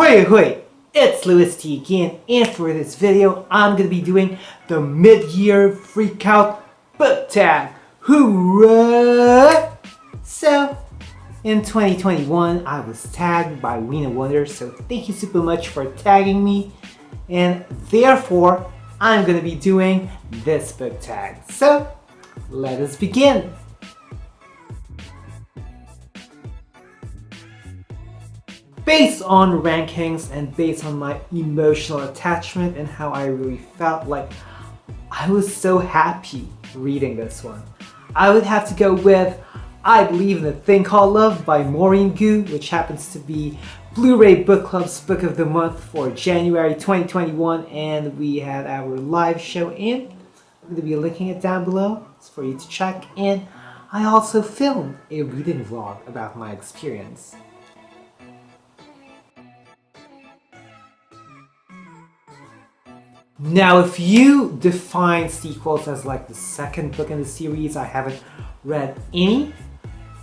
Hoi, it's louisity again, and for this video I'm going to be doing the mid-year Freakout book tag. Hurrah! So, in 2021 I was tagged by Wina Wonders, so thank you super much for tagging me, and therefore I'm going to be doing this book tag. So, let us begin! Based on rankings and based on my emotional attachment and how I really felt like I was so happy reading this one, I would have to go with I Believe in a Thing Called Love by Maureen Gu, which happens to be BLouRay Book Club's Book of the Month for January 2021, and we had our live show in. I'm going to be linking it down below for you to check, and I also filmed a reading vlog about my experience. Now, if you define sequels as like the second book in the series, I haven't read any,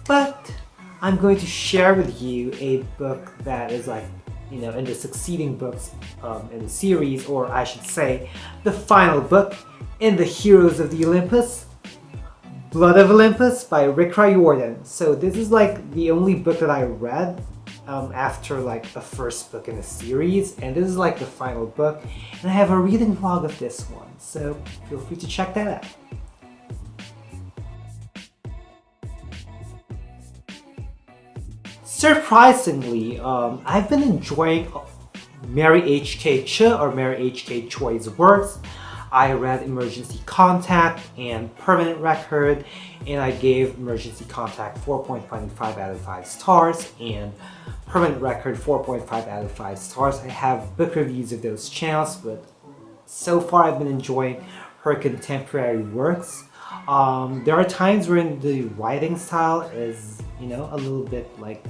but I'm going to share with you a book that is like, you know, in the succeeding books in the series, or I should say, the final book in the Heroes of the Olympus, Blood of Olympus by Rick Riordan. So this is like the only book that I read after like the first book in the series, and this is like the final book, and I have a reading vlog of this one, so feel free to check that out. Surprisingly, I've been enjoying Mary H.K. Cho or Mary H.K. Choi's works. I read Emergency Contact and Permanent Record, and I gave Emergency Contact 4.25 out of 5 stars and Permanent Record 4.5 out of 5 stars. I have book reviews of those channels, but so far I've been enjoying her contemporary works. There are times when the writing style is, you know, a little bit like,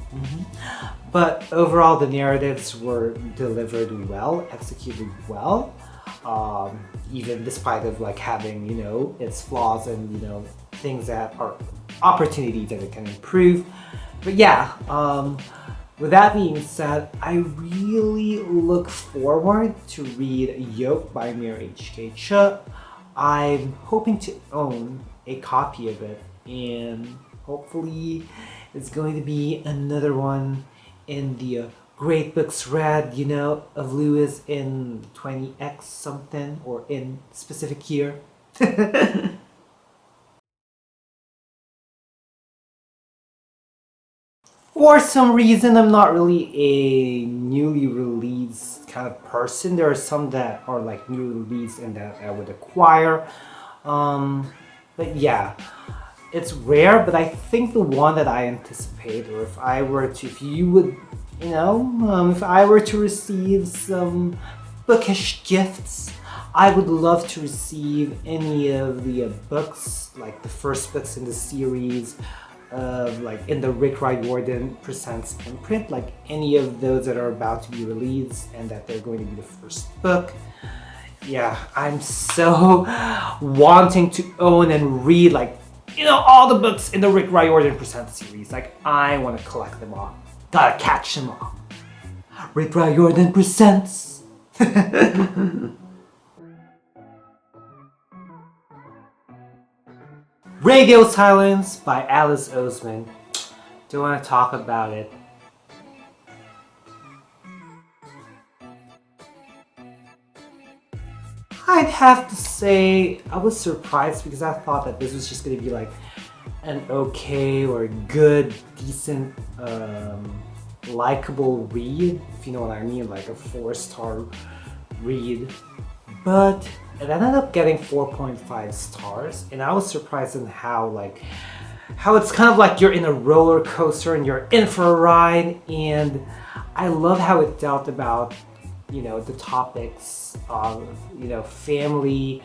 but overall the narratives were delivered well, executed well. Even despite of like having, you know, its flaws and, you know, things that are opportunities that it can improve. But yeah, with that being said, I really look forward to read Yoke by Mary H.K. Cho. I'm hoping to own a copy of it, and hopefully it's going to be another one in the Great Books Read, you know, of Lewis in 20x something, or in specific year. For some reason, I'm not really a newly released kind of person. There are some that are like newly released and that I would acquire. But yeah, it's rare, but I think the one that I anticipate, or if I were to, if you would, you know, if I were to receive some bookish gifts, I would love to receive any of the books, like the first books in the series, like in the Rick Riordan Presents imprint, like any of those that are about to be released and that they're going to be the first book. Yeah, I'm so wanting to own and read, like, you know, all the books in the Rick Riordan Presents series. Like, I want to collect them all. Gotta catch them all. Rick Riordan Presents. Radio Silence by Alice Oseman. Don't want to talk about it. I'd have to say I was surprised because I thought that this was just going to be like an okay or good, decent, likable read, if you know what I mean, like a 4-star read. But it ended up getting 4.5 stars, and I was surprised in how it's kind of like you're in a roller coaster and you're in for a ride, and I love how it dealt about, you know, the topics of, you know, family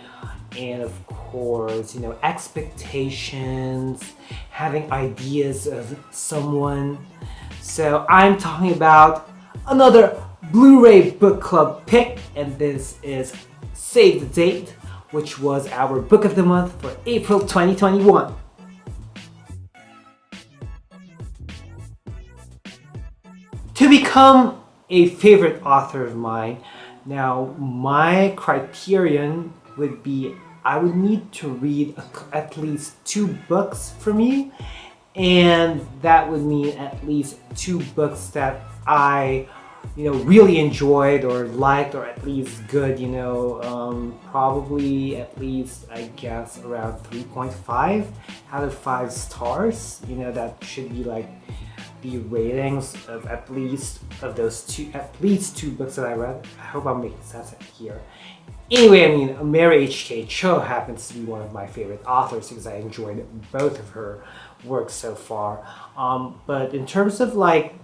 and of course, you know, expectations, having ideas of someone. So I'm talking about another BLouRay book club pick, and this is Save the Date, which was our book of the month for April 2021. To become a favorite author of mine. Now, my criterion would be I would need to read at least 2 books from you, and that would mean at least 2 books that I really enjoyed or liked, or at least good, probably at least, I guess, around 3.5 out of 5 stars. That should be like the ratings of at least those at least two books that I read. I hope I'm making sense here. Anyway, I mean, Mary H.K. Cho happens to be one of my favorite authors because I enjoyed both of her works so far. But in terms of like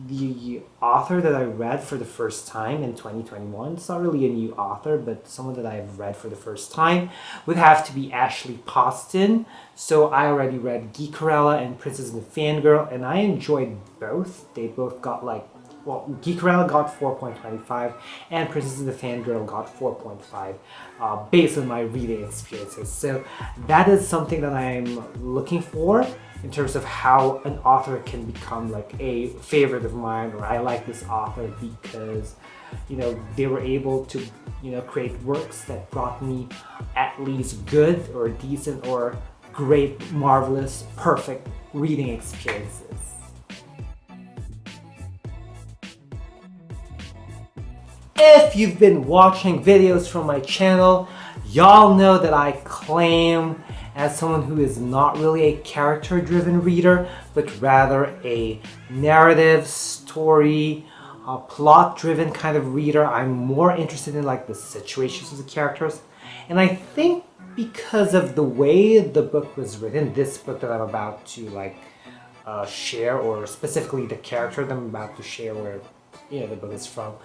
the author that I read for the first time in 2021, it's not really a new author, but someone that I've read for the first time would have to be Ashley Poston. So I already read Geekerella and Princess and the Fangirl, and I enjoyed both. They both got like, well, Geekerella got 4.25 and Princess and the Fangirl got 4.5 based on my reading experiences. So that is something that I'm looking for in terms of how an author can become like a favorite of mine, or I like this author because they were able to create works that brought me at least good or decent or great, marvelous, perfect reading experiences. If you've been watching videos from my channel, y'all know that I claim as someone who is not really a character-driven reader, but rather a narrative, story, plot-driven kind of reader. I'm more interested in like the situations of the characters. And I think because of the way the book was written, this book that I'm about to like share, or specifically the character that I'm about to share where the book is from.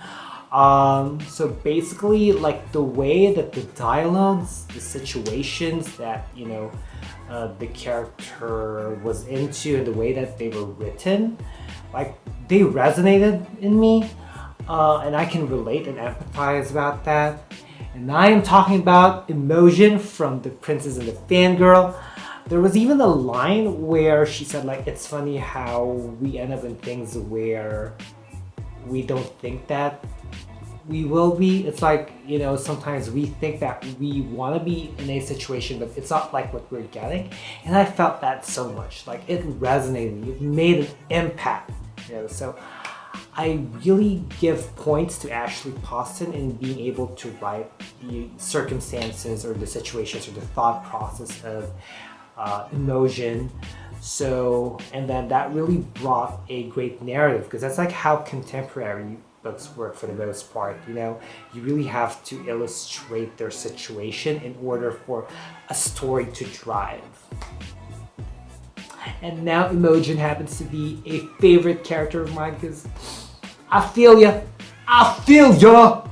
So basically, like the way that the dialogues, the situations that the character was into, and the way that they were written, like they resonated in me, and I can relate and empathize about that. And I am talking about Imogen from The Princess and the Fangirl. There was even a line where she said like, it's funny how we end up in things where we don't think that we will be. It's like, sometimes we think that we want to be in a situation, but it's not like what we're getting. And I felt that so much. Like it resonated, it made an impact. So I really give points to Ashley Poston in being able to write the circumstances or the situations or the thought process of Imogen. So, and then that really brought a great narrative, because that's like how contemporary books work for the most part. You really have to illustrate their situation in order for a story to drive. And now Imogen happens to be a favorite character of mine because I feel ya. I feel ya.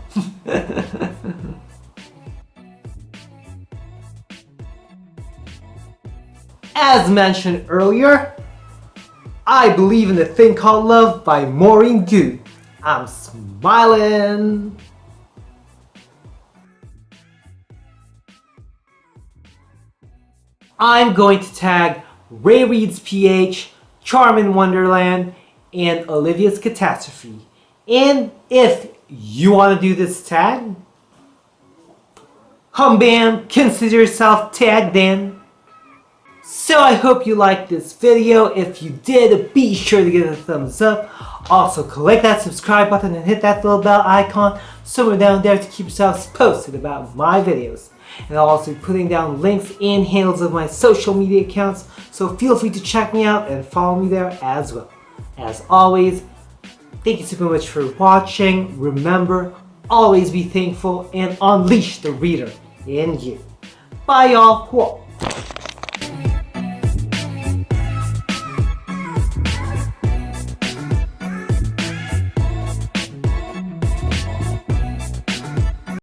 As mentioned earlier, I believe in the thing called love by Maureen Gu. I'm smiling. I'm going to tag Ray Reads PH, CharmInWanderland, and Olivia's Catastrophe. And if you want to do this tag, bam, consider yourself tagged in. So I hope you liked this video. If you did, be sure to give it a thumbs up. Also, click that subscribe button and hit that little bell icon somewhere down there to keep yourselves posted about my videos. And I'll also be putting down links and handles of my social media accounts, so feel free to check me out and follow me there as well. As always, thank you super much for watching. Remember, always be thankful and unleash the reader in you. Bye y'all.